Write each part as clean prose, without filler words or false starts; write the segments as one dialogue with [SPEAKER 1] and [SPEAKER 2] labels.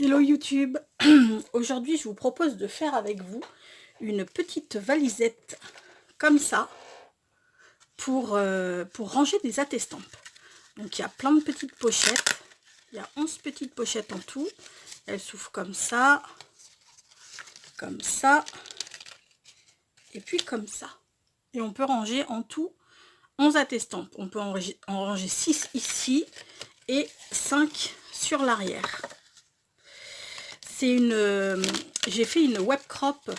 [SPEAKER 1] Hello YouTube. Aujourd'hui je vous propose de faire avec vous une petite valisette comme ça pour ranger des attestampes. Donc il y a plein de petites pochettes, il y a 11 petites pochettes en tout, elles s'ouvrent comme ça, et puis comme ça. Et on peut ranger en tout 11 attestampes. On peut en ranger 6 ici et 5 sur l'arrière. J'ai fait une web crop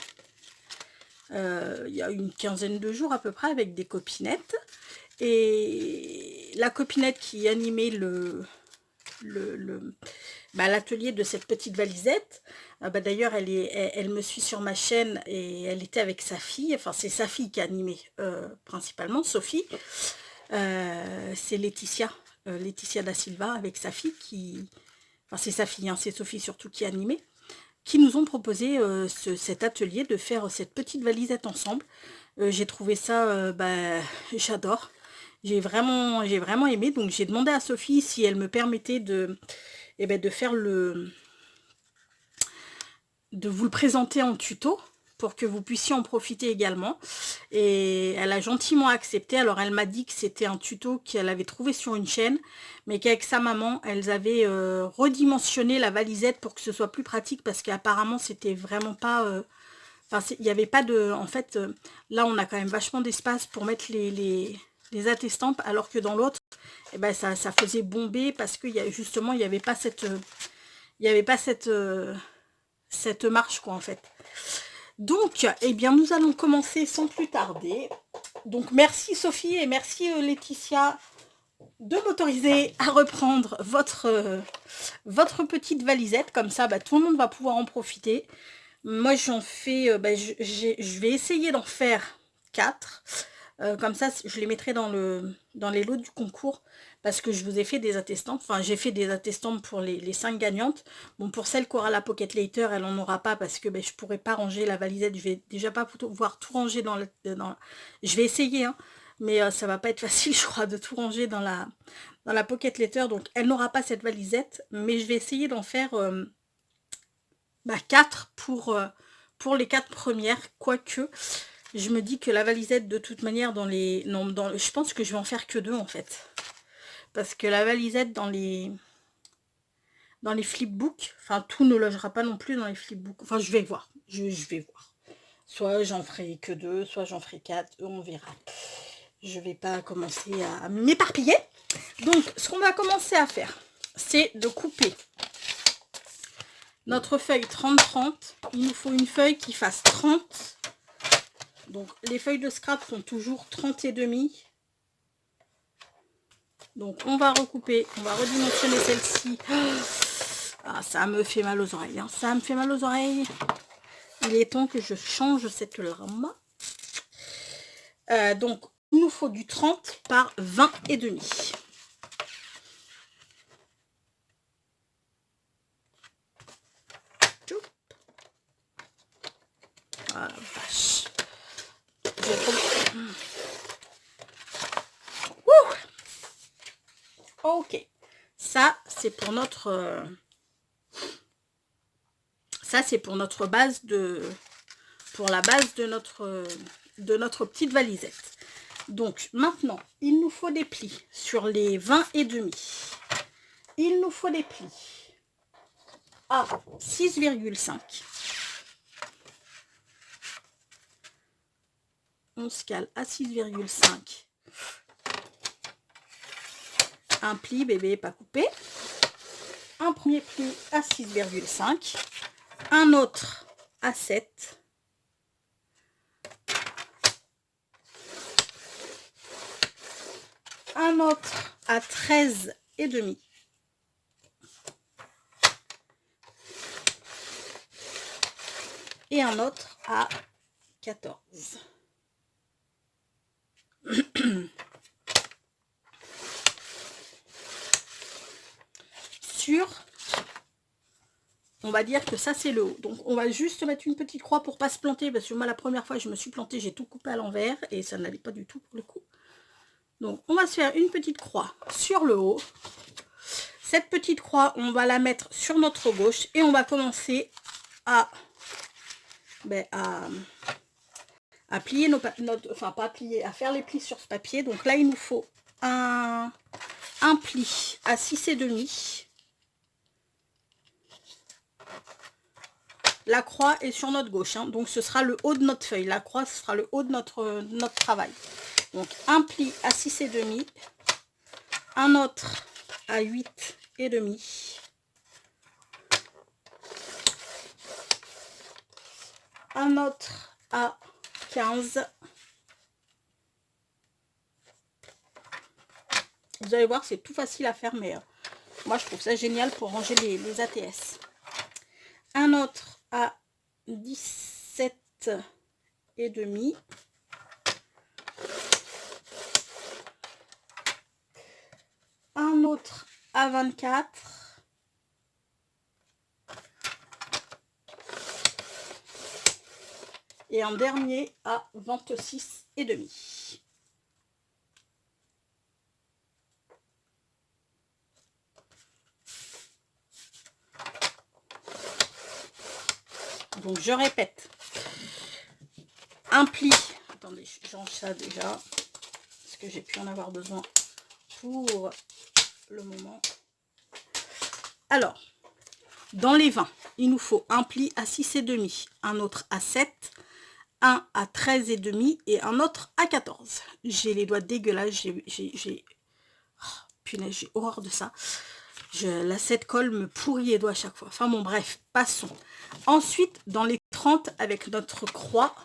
[SPEAKER 1] il y a une quinzaine de jours à peu près avec des copinettes. Et la copinette qui animait l'atelier de cette petite valisette, d'ailleurs elle me suit sur ma chaîne et elle était avec sa fille, enfin c'est sa fille qui a animé principalement, Sophie. C'est Laetitia da Silva avec sa fille qui... Enfin c'est sa fille, hein, c'est Sophie surtout qui a animé, qui nous ont proposé cet atelier de faire cette petite valisette ensemble. J'ai trouvé ça, j'adore. J'ai vraiment aimé, donc j'ai demandé à Sophie si elle me permettait de faire de vous le présenter en tuto pour que vous puissiez en profiter également. Et elle a gentiment accepté. Alors elle m'a dit que c'était un tuto qu'elle avait trouvé sur une chaîne, mais qu'avec sa maman, elles avaient redimensionné la valisette pour que ce soit plus pratique, parce qu'apparemment c'était vraiment pas... Enfin, il n'y avait pas de... En fait, là on a quand même vachement d'espace pour mettre les attestampes, alors que dans l'autre, eh ben, ça faisait bomber, parce que justement il n'y avait pas cette... cette marche quoi en fait. Donc, eh bien, nous allons commencer sans plus tarder. Donc, merci Sophie et merci Laetitia de m'autoriser à reprendre votre petite valisette. Comme ça, tout le monde va pouvoir en profiter. Moi, j'en fais... je vais essayer d'en faire 4. Comme ça, je les mettrai dans les lots du concours, parce que je vous ai fait des attestampes. Enfin, j'ai fait des attestampes pour les 5 gagnantes. Bon, pour celle qui aura la Pocket Later, elle n'en aura pas, parce que je pourrais pas ranger la valisette. Je vais déjà pas pouvoir tout ranger dans Je vais essayer, hein, mais ça va pas être facile, je crois, de tout ranger dans la Pocket Later. Donc, elle n'aura pas cette valisette, mais je vais essayer d'en faire 4 pour les 4 premières, quoique... Je me dis que la valisette, de toute manière, je pense que je vais en faire que 2 en fait. Parce que la valisette dans les flipbooks, enfin tout ne logera pas non plus dans les flipbooks. Enfin je vais voir, je vais voir. Soit j'en ferai que 2, soit j'en ferai 4, on verra. Je vais pas commencer à m'éparpiller. Donc ce qu'on va commencer à faire, c'est de couper notre feuille 30-30. Il nous faut une feuille qui fasse 30. Donc les feuilles de scrap sont toujours 30 et demi. Donc on va recouper, on va redimensionner celle-ci. Ah, ça me fait mal aux oreilles, hein. Ça me fait mal aux oreilles. Il est temps que je change cette lame. Donc il nous faut du 30 par 20 et demi. Ah la vache. Ok, ça c'est pour notre base pour la base de notre petite valisette. Donc maintenant il nous faut des plis sur les 20 et demi. Il nous faut des plis à 6,5. On se cale à 6,5. Un pli bébé pas coupé, un premier pli à 6,5, un autre à 7, un autre à 13 et demi, et un autre à 14. On va dire que ça c'est le haut. Donc on va juste mettre une petite croix pour pas se planter, parce que moi la première fois je me suis plantée, j'ai tout coupé à l'envers et ça ne l'allait pas du tout pour le coup. Donc on va se faire une petite croix sur le haut. cette petite croix, on va la mettre sur notre gauche et on va commencer à plier enfin pas plier, à faire les plis sur ce papier. Donc là, il nous faut un pli à 6,5. La croix est sur notre gauche, hein, donc ce sera le haut de notre feuille. La croix, ce sera le haut de notre travail. Donc un pli à 6,5, un autre à 8,5, un autre à 15. Vous allez voir, c'est tout facile à faire, mais moi je trouve ça génial pour ranger les ATS. Un autre à 17,5. Un autre à 24. Et un dernier à 26,5. Donc je répète, un pli, attendez, je range ça déjà, parce que j'ai pu en avoir besoin pour le moment. Alors, dans les 20, il nous faut un pli à 6,5, un autre à 7, un à 13,5 et un autre à 14. J'ai les doigts dégueulasses, punaise, j'ai horreur de ça. La 7 colle me pourrit les doigts à chaque fois. Enfin bon, bref, passons. Ensuite, dans les 30, avec notre croix,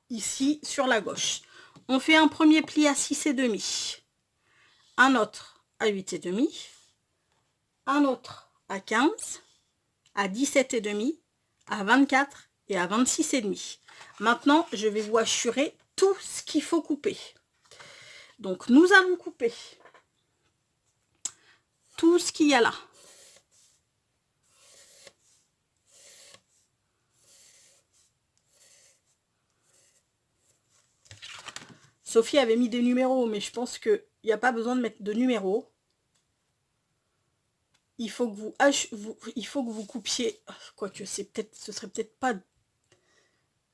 [SPEAKER 1] ici, sur la gauche, on fait un premier pli à 6,5, un autre à 8,5, un autre à 15, à 17,5, à 24 et à 26,5. Maintenant, je vais vous assurer tout ce qu'il faut couper. Donc, nous allons couper tout ce qu'il y a là. Sophie avait mis des numéros, mais je pense qu'il n'y a pas besoin de mettre de numéros. Il faut que vous coupiez, quoique ce serait peut-être pas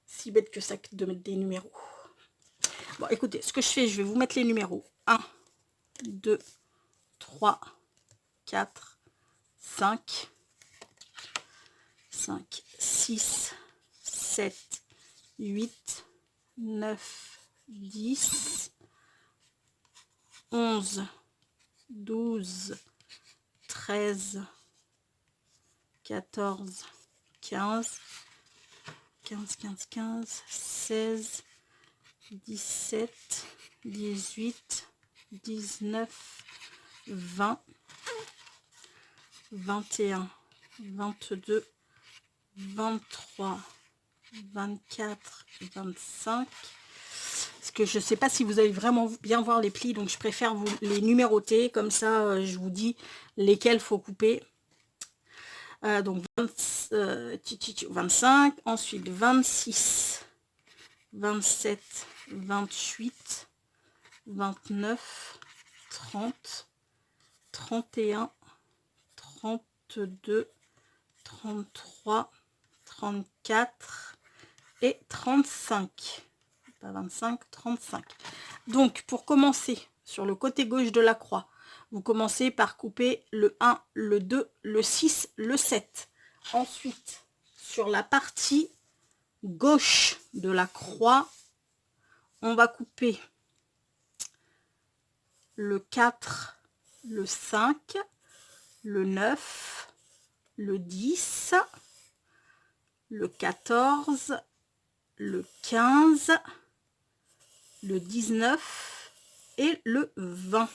[SPEAKER 1] si bête que ça de mettre des numéros. Bon, écoutez, ce que je fais, je vais vous mettre les numéros. 1, 2, 3, 4, 5, 6, 7, 8, 9, 10, 11, 12, 13, 14, 15, 16, 17, 18, 19, 20, 21, 22, 23, 24, 25. Parce que je ne sais pas si vous allez vraiment bien voir les plis, donc je préfère vous les numéroter. Comme ça, je vous dis lesquels faut couper. Donc 25, ensuite 26, 27, 28, 29, 30, 31, 32, 33, 34 et 35. Pas 25, 35. Donc, pour commencer, sur le côté gauche de la croix, vous commencez par couper le 1, le 2, le 6, le 7. Ensuite, sur la partie gauche de la croix, on va couper le 4, le 5, le 9, le 10, le 14, le 15, le 19 et le 20.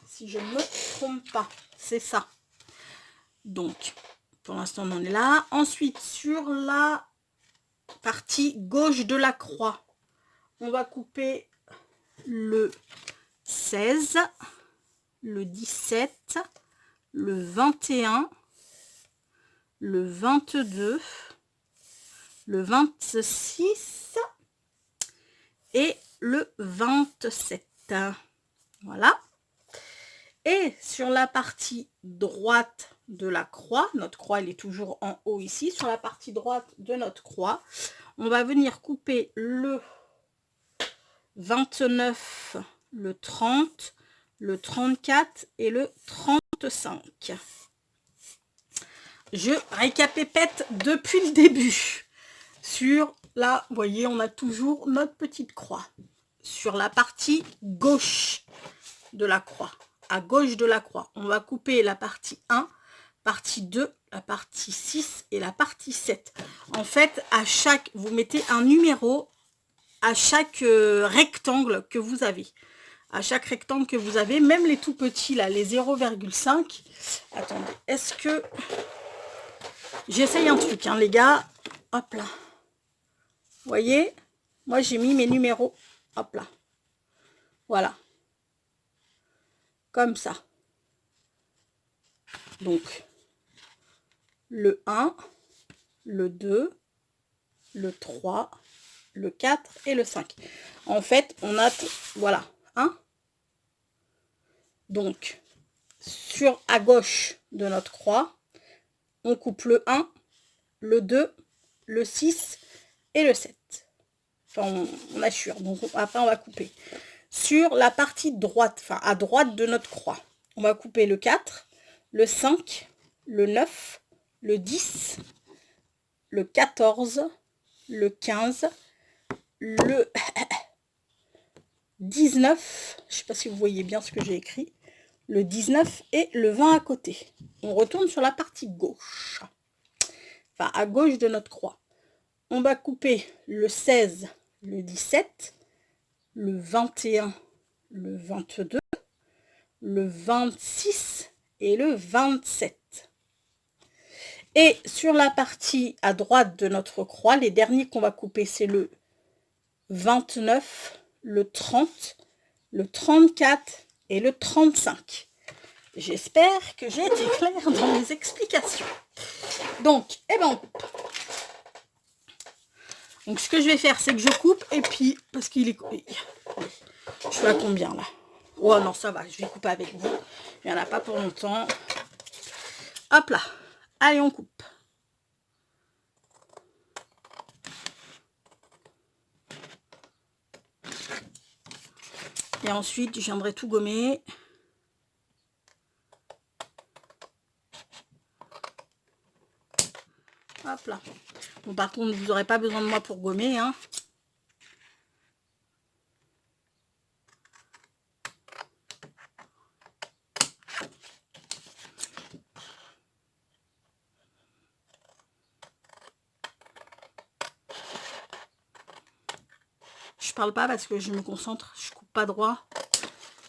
[SPEAKER 1] Si je ne me trompe pas, c'est ça. Donc, pour l'instant, on en est là. Ensuite, sur la partie gauche de la croix, on va couper le 16, le 17, le 21, le 22, le 26 et le 27. Voilà. Et sur la partie droite de la croix, notre croix elle est toujours en haut ici, sur la partie droite de notre croix, on va venir couper le 29, le 30, le 34 et le 35. Je récapépète depuis le début. Sur là, vous voyez, on a toujours notre petite croix. Sur la partie gauche de la croix, à gauche de la croix, on va couper la partie 1, partie 2, la partie 6 et la partie 7. En fait, à chaque, vous mettez un numéro à chaque rectangle que vous avez. À chaque rectangle que vous avez, même les tout petits, là, les 0,5. Attendez, est-ce que... J'essaye un truc, hein, les gars. Hop là. Vous voyez, moi, j'ai mis mes numéros. Hop là. Voilà. Comme ça. Donc, le 1, le 2, le 3, le 4 et le 5. En fait, on a... Voilà. Hein. Donc, à gauche de notre croix, on coupe le 1, le 2, le 6 et le 7. Enfin, on assure. Donc, après, on va couper. Sur la partie droite, enfin, à droite de notre croix, on va couper le 4, le 5, le 9, le 10, le 14, le 15, le 19, je ne sais pas si vous voyez bien ce que j'ai écrit, le 19 et le 20 à côté. On retourne sur la partie gauche, enfin à gauche de notre croix. On va couper le 16, le 17, le 21, le 22, le 26 et le 27. Et sur la partie à droite de notre croix, les derniers qu'on va couper, c'est le 29, le 30, le 34 et le 35. J'espère que j'ai été claire dans mes explications. Donc, eh ben on coupe. Donc ce que je vais faire, c'est que je coupe et puis, parce qu'il est... Je suis à combien là? Oh non, ça va, je vais couper avec vous. Il n'y en a pas pour longtemps. Hop là. Allez, on coupe. Et ensuite, je viendrai tout gommer. Hop là. Bon, par contre, vous n'aurez pas besoin de moi pour gommer, hein. Je parle pas parce que je me concentre, je coupe pas droit.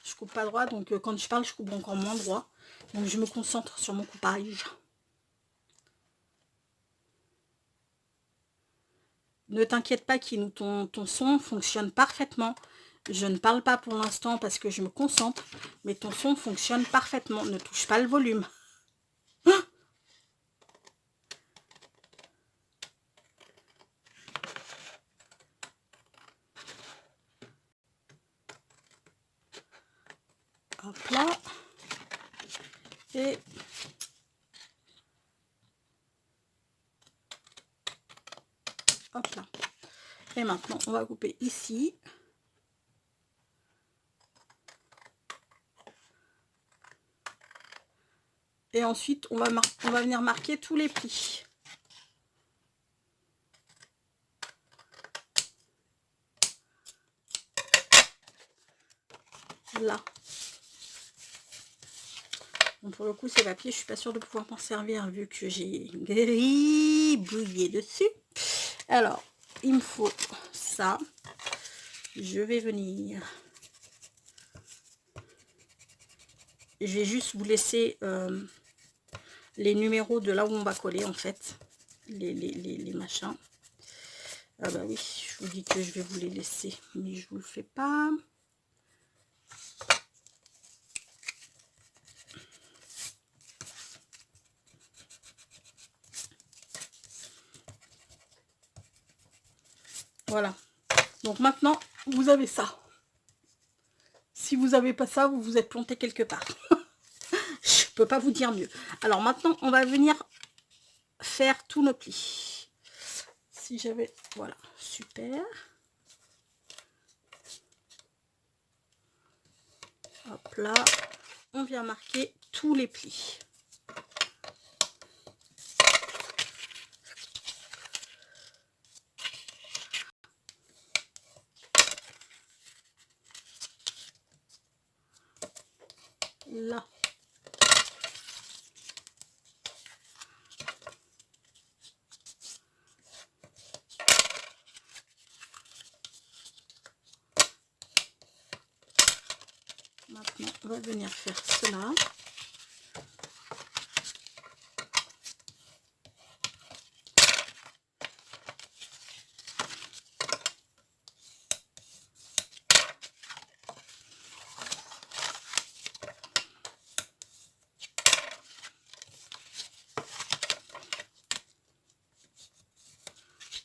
[SPEAKER 1] Je coupe pas droit, donc quand je parle, je coupe encore moins droit. Donc je me concentre sur mon coupage. Ne t'inquiète pas, Kinou, ton son fonctionne parfaitement. Je ne parle pas pour l'instant parce que je me concentre, mais ton son fonctionne parfaitement. Ne touche pas le volume. Hop là. Et hop là. Et maintenant, on va couper ici. Et ensuite, on va venir marquer tous les plis. Là. Bon, pour le coup, ces papiers, je suis pas sûre de pouvoir m'en servir vu que j'ai gribouillé dessus. Alors, il me faut ça. Je vais venir. Je vais juste vous laisser les numéros de là où on va coller en fait. Les machins. Ah bah oui, je vous dis que je vais vous les laisser, mais je vous le fais pas. Voilà. Donc maintenant, vous avez ça. Si vous n'avez pas ça, vous vous êtes planté quelque part. peux pas vous dire mieux. Alors maintenant, on va venir faire tous nos plis. Si j'avais... Voilà, super. Hop là, on vient marquer tous les plis. Là. Maintenant, on va venir faire cela.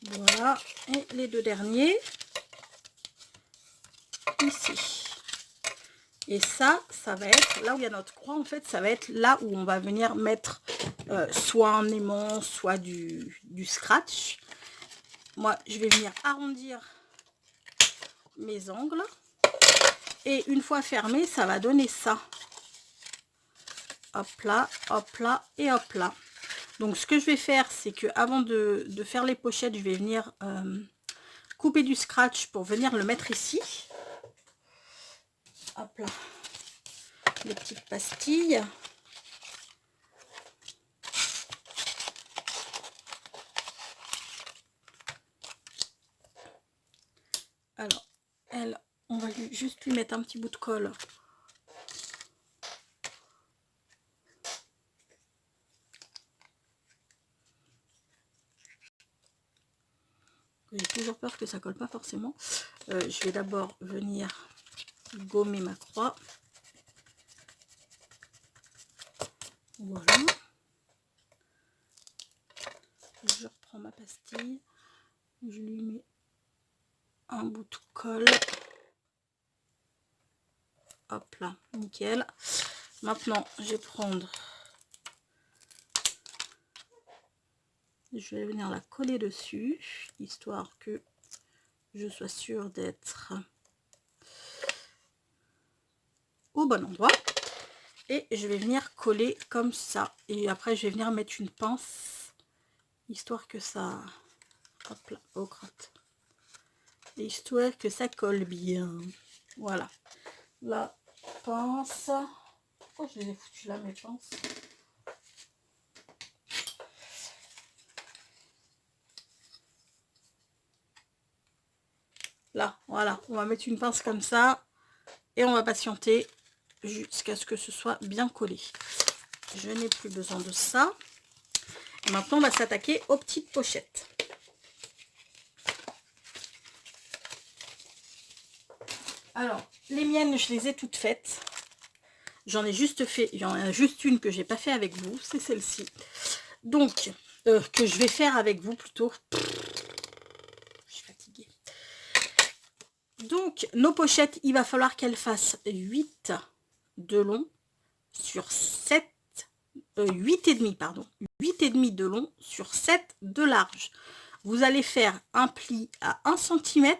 [SPEAKER 1] Voilà, et les deux derniers ici. Et ça va être là où il y a notre croix, en fait, ça va être là où on va venir mettre soit un aimant, soit du scratch. Moi, je vais venir arrondir mes angles. Et une fois fermé, ça va donner ça. Hop là et hop là. Donc, ce que je vais faire, c'est que avant de faire les pochettes, je vais venir couper du scratch pour venir le mettre ici. Hop là. Les petites pastilles. Alors, elle, on va juste lui mettre un petit bout de colle. J'ai toujours peur que ça colle pas forcément. Je vais d'abord venir gommer ma croix. Voilà. Je reprends ma pastille. Je lui mets un bout de colle. Hop là, nickel. Maintenant, je vais prendre... Je vais venir la coller dessus, histoire que je sois sûre d'être au bon endroit. Et je vais venir coller comme ça. Et après, je vais venir mettre une pince, histoire que ça... Hop là, au crotte. Histoire que ça colle bien. Voilà. La pince. Pourquoi je les ai foutues là, mes pinces? Là, voilà. On va mettre une pince comme ça. Et on va patienter jusqu'à ce que ce soit bien collé. Je n'ai plus besoin de ça. Et maintenant, on va s'attaquer aux petites pochettes. Alors, les miennes, je les ai toutes faites. J'en ai juste fait, il y en a juste une que j'ai pas fait avec vous, c'est celle-ci. Donc, que je vais faire avec vous plutôt. Je suis fatiguée. Donc, nos pochettes, il va falloir qu'elles fassent 8 de long sur 7, 8,5, pardon. 8,5 de long sur 7 de large. Vous allez faire un pli à 1 cm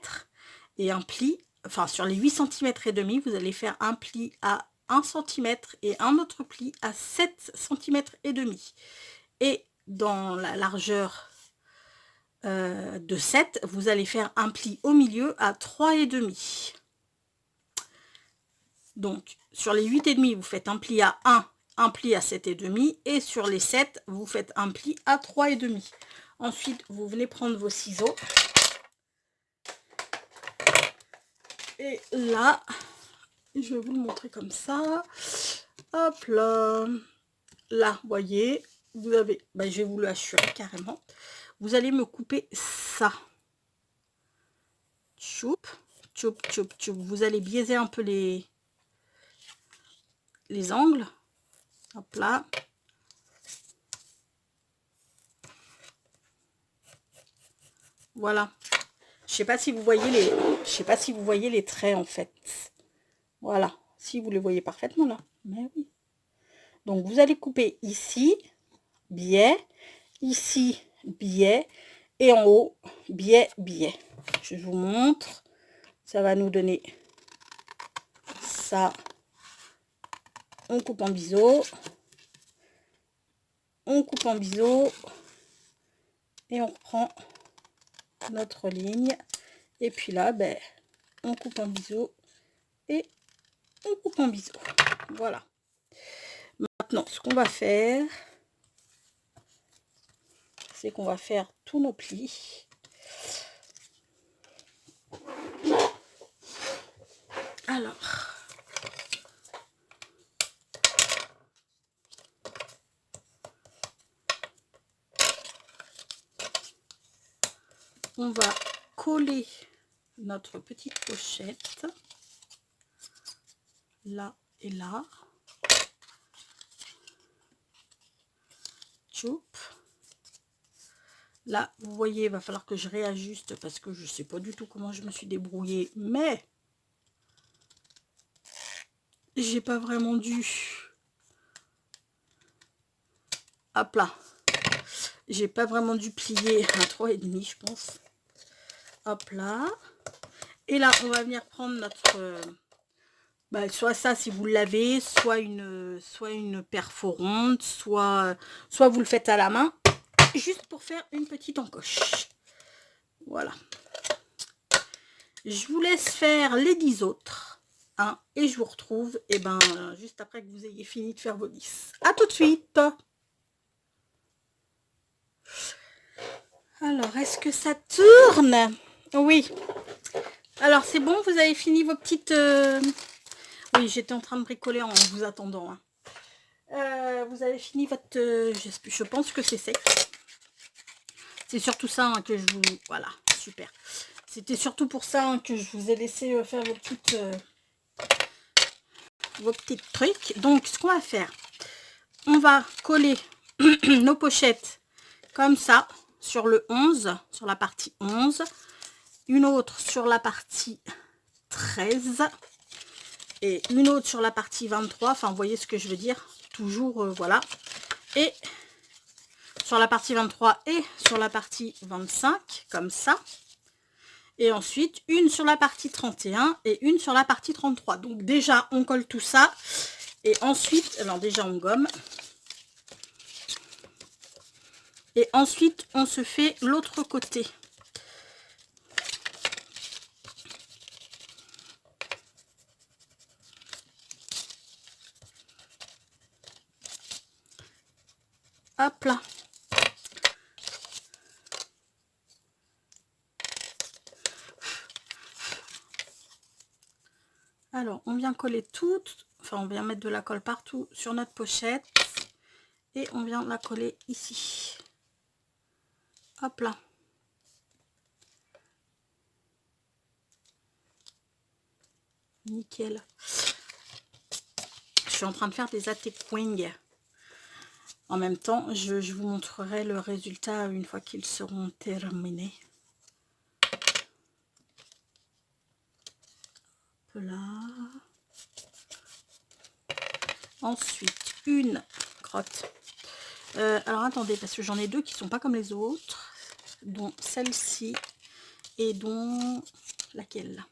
[SPEAKER 1] et un pli, enfin sur les 8 cm et demi, vous allez faire un pli à 1 cm et un autre pli à 7 cm et demi. Et dans la largeur de 7, vous allez faire un pli au milieu à 3,5. Donc sur les 8,5, vous faites un pli à 1, un pli à 7,5 et sur les 7, vous faites un pli à 3,5. Ensuite, vous venez prendre vos ciseaux. Et là, je vais vous le montrer comme ça. Hop là. Là, vous voyez, vous avez... Ben, je vais vous l'assurer carrément. Vous allez me couper ça. Choup, choup, choup, choup. Vous allez biaiser un peu les angles. Hop là. Voilà. Je sais pas si vous voyez les... Je sais pas si vous voyez les traits en fait. Voilà. Si vous les voyez parfaitement là. Mais oui. Donc vous allez couper ici, biais, ici, biais, et en haut, biais, biais. Je vous montre. Ça va nous donner ça. On coupe en biseau. On coupe en biseau. Et on reprend notre ligne. Et puis là, ben, on coupe en biseau. Et on coupe en biseau. Voilà. Maintenant, ce qu'on va faire, c'est qu'on va faire tous nos plis. Alors, on va coller notre petite pochette là et là. Choup. Là, vous voyez, il va falloir que je réajuste parce que je sais pas du tout comment je me suis débrouillée, mais j'ai pas vraiment dû. Hop là. J'ai pas vraiment dû plier un 3,5, je pense. Hop là. Et là, on va venir prendre notre... soit ça si vous l'avez, soit une perforante, soit vous le faites à la main, juste pour faire une petite encoche. Voilà. Je vous laisse faire les 10 autres. Hein, et je vous retrouve juste après que vous ayez fini de faire vos 10. À tout de suite. Alors, est-ce que ça tourne? Oui. Alors, c'est bon, vous avez fini vos petites... Oui, j'étais en train de bricoler en vous attendant. Hein. Vous avez fini votre... je pense que c'est sec. C'est surtout ça hein, que je vous... Voilà, super. C'était surtout pour ça hein, que je vous ai laissé faire vos petites trucs. Donc, ce qu'on va faire, on va coller nos pochettes comme ça sur le 11, sur la partie 11. Une autre sur la partie 13. Et une autre sur la partie 23. Enfin, vous voyez ce que je veux dire. Toujours, voilà. Et sur la partie 23 et sur la partie 25, comme ça. Et ensuite, une sur la partie 31 et une sur la partie 33. Donc déjà, on colle tout ça. Et ensuite, alors déjà, on gomme. Et ensuite, on se fait l'autre côté. Hop là. Alors, on vient coller toute, enfin, on vient mettre de la colle partout sur notre pochette. Et on vient la coller ici. Hop là. Nickel. Je suis en train de faire des attaquings. En même temps, je vous montrerai le résultat une fois qu'ils seront terminés. Là. Ensuite, une crotte. Alors attendez, parce que j'en ai deux qui sont pas comme les autres, dont celle-ci et dont laquelle?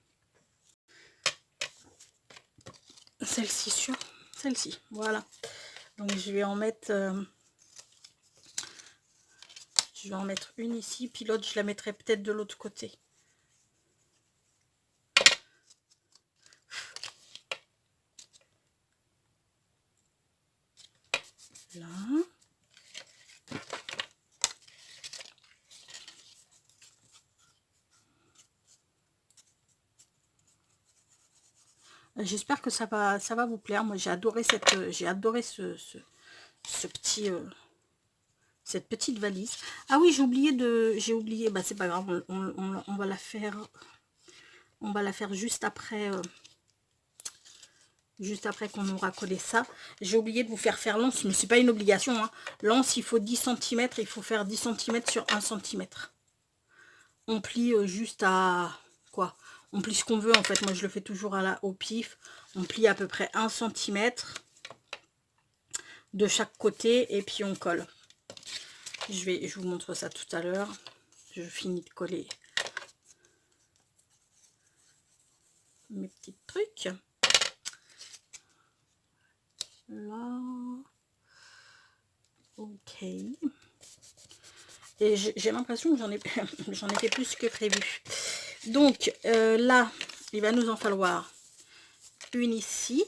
[SPEAKER 1] Celle-ci sur celle-ci, voilà. Donc je vais en mettre une ici, puis l'autre je la mettrai peut-être de l'autre côté. Là. J'espère que ça va vous plaire. Moi j'ai adoré ce petit cette petite valise. Ah oui, j'ai oublié, bah c'est pas grave, on va la faire juste après qu'on aura collé ça. J'ai oublié de vous faire l'anse, mais c'est pas une obligation hein. L'anse il faut 10 cm, il faut faire 10 cm sur 1 cm. On plie juste à quoi, on plie ce qu'on veut en fait. Moi je le fais toujours au pif. On plie à peu près 1 cm de chaque côté et puis on colle. Je vous montre ça tout à l'heure. Je finis de coller mes petits trucs. Là. Ok. Et j'ai l'impression que j'en ai fait plus que prévu. Donc là, il va nous en falloir une ici,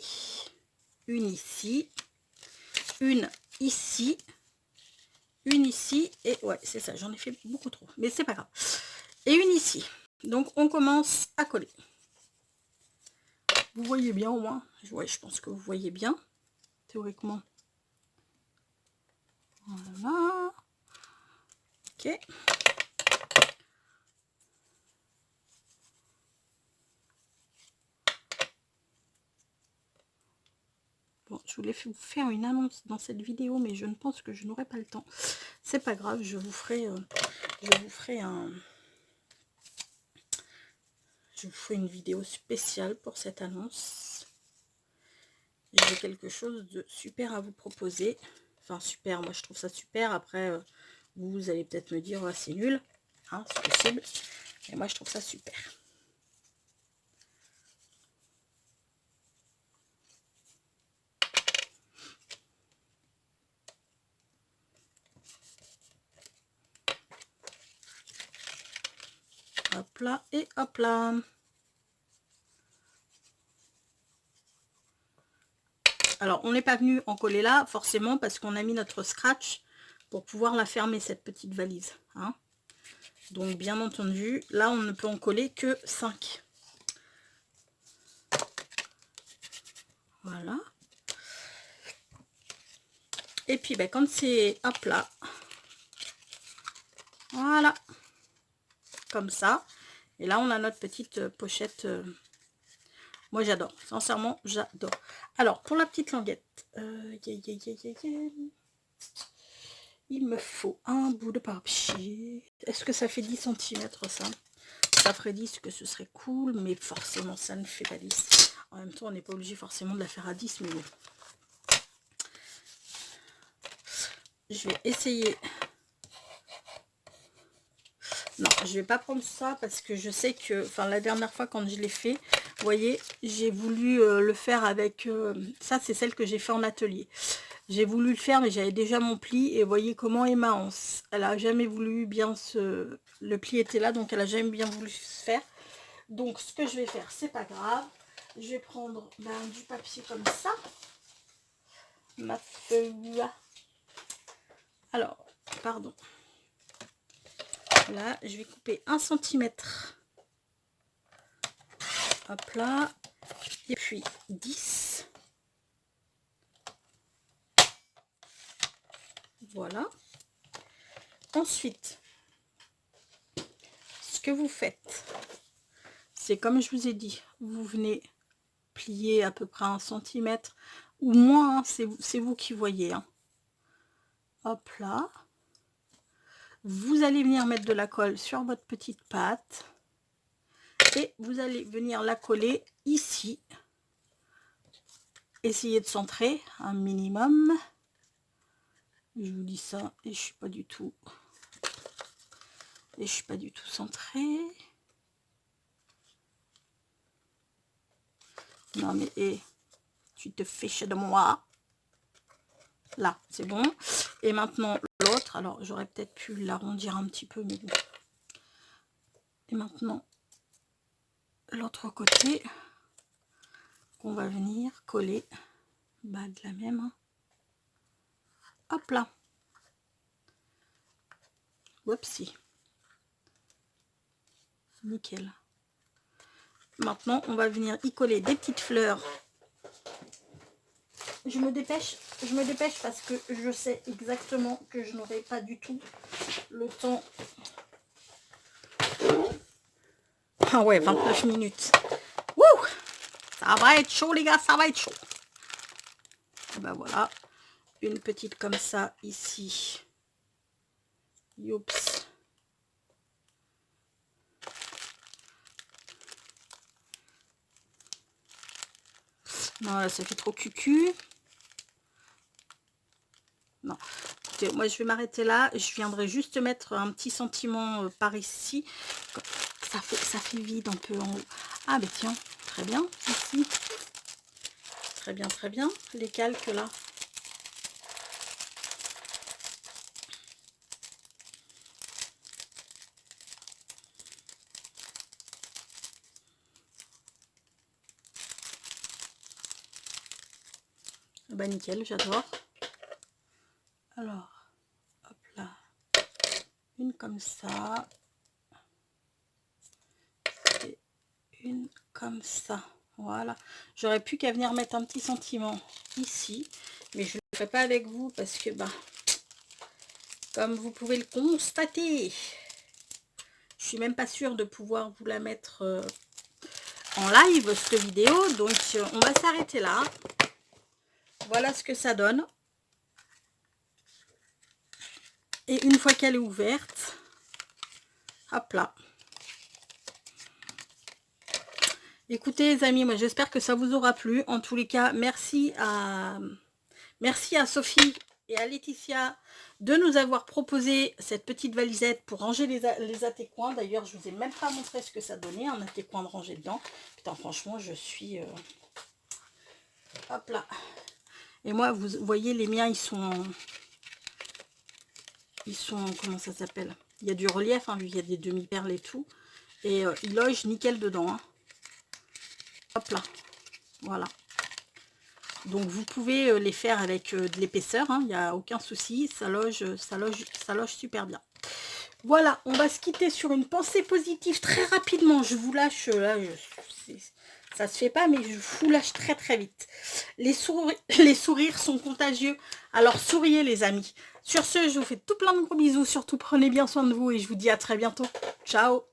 [SPEAKER 1] une ici, une ici, une ici, et ouais, c'est ça, j'en ai fait beaucoup trop, mais c'est pas grave. Et une ici. Donc on commence à coller. Vous voyez bien au moins? Ouais, je pense que vous voyez bien, théoriquement. Voilà. Ok. Bon, je voulais vous faire une annonce dans cette vidéo, mais je ne pense que je n'aurai pas le temps. C'est pas grave, je vous ferai une vidéo spéciale pour cette annonce. J'ai quelque chose de super à vous proposer. Enfin, super, moi je trouve ça super. Après, vous allez peut-être me dire, oh, c'est nul. Hein, c'est possible. Et moi je trouve ça super. Hop là et hop là. Alors, on n'est pas venu en coller là, forcément, parce qu'on a mis notre scratch pour pouvoir la fermer, cette petite valise. Hein. Donc, bien entendu, là, on ne peut en coller que 5. Voilà. Et puis, ben, quand c'est, hop là, voilà, comme ça. Et là, on a notre petite pochette. Moi, j'adore. Sincèrement, j'adore. Alors, pour la petite languette, il me faut un bout de papier. Est-ce que ça fait 10 cm, ça? Ça ferait 10, que ce serait cool, mais forcément, ça ne fait pas 10. En même temps, on n'est pas obligé forcément de la faire à 10, mais bon. Je vais essayer. Non, je vais pas prendre ça parce que je sais que, enfin, la dernière fois quand je l'ai fait, vous voyez, j'ai voulu le faire avec, ça c'est celle que j'ai fait en atelier. J'ai voulu le faire, mais j'avais déjà mon pli, et vous voyez comment est ma anse. Elle a jamais voulu bien se... Le pli était là, donc elle a jamais bien voulu se faire. Donc ce que je vais faire, c'est pas grave. Je vais prendre du papier comme ça. Ma feuille. Alors, pardon. Là, je vais couper 1 cm. Hop là. Et puis 10. Voilà. Ensuite, ce que vous faites, c'est comme je vous ai dit, vous venez plier à peu près 1 cm ou moins, hein, c'est vous qui voyez. Hein. Hop là. Vous allez venir mettre de la colle sur votre petite pâte. Et vous allez venir la coller ici. Essayez de centrer un minimum. Je vous dis ça et je suis pas du tout centrée. Non mais tu te fiches de moi. Là, c'est bon. Et maintenant l'autre. Alors j'aurais peut-être pu l'arrondir un petit peu, mais bon. Et maintenant l'autre côté qu'on va venir coller de la même. Hein. Hop là. Whoopsie. Nickel. Maintenant, on va venir y coller des petites fleurs. Je me dépêche parce que je sais exactement que je n'aurai pas du tout le temps. Ah ouais, 29 minutes. Wouh! Ça va être chaud, les gars, ça va être chaud. Ben voilà, une petite comme ça ici. Youps. Non, là, ça fait trop cucu. Non. Écoutez, moi, je vais m'arrêter là. Je viendrai juste mettre un petit sentiment par ici. Ça fait vide un peu en haut. Ah, mais tiens, très bien, ici. Très bien, très bien. Les calques, là. Bah, nickel, j'adore. Alors, hop là. Une comme ça. Et une comme ça. Voilà. J'aurais pu qu'à venir mettre un petit sentiment ici. Mais je ne le ferai pas avec vous parce que, bah, comme vous pouvez le constater, je suis même pas sûre de pouvoir vous la mettre en live, cette vidéo. Donc, on va s'arrêter là. Voilà ce que ça donne. Et une fois qu'elle est ouverte, hop là. Écoutez les amis, moi j'espère que ça vous aura plu. En tous les cas, merci à Sophie et à Laetitia de nous avoir proposé cette petite valisette pour ranger les atécoins. D'ailleurs, je vous ai même pas montré ce que ça donnait, un atécoin de ranger dedans. Putain, franchement, je suis... Hop là. Et moi, vous voyez, les miens, ils sont... Comment ça s'appelle? Il y a du relief, hein, vu qu'il y a des demi-perles et tout. Et ils logent nickel dedans. Hein. Hop là. Voilà. Donc vous pouvez les faire avec de l'épaisseur, il n'y a aucun souci, ça loge super bien. Voilà, on va se quitter sur une pensée positive très rapidement. Je vous lâche, là, ça se fait pas, mais je vous lâche très très vite. Les sourires sont contagieux, alors souriez les amis. Sur ce, je vous fais tout plein de gros bisous, surtout prenez bien soin de vous et je vous dis à très bientôt. Ciao!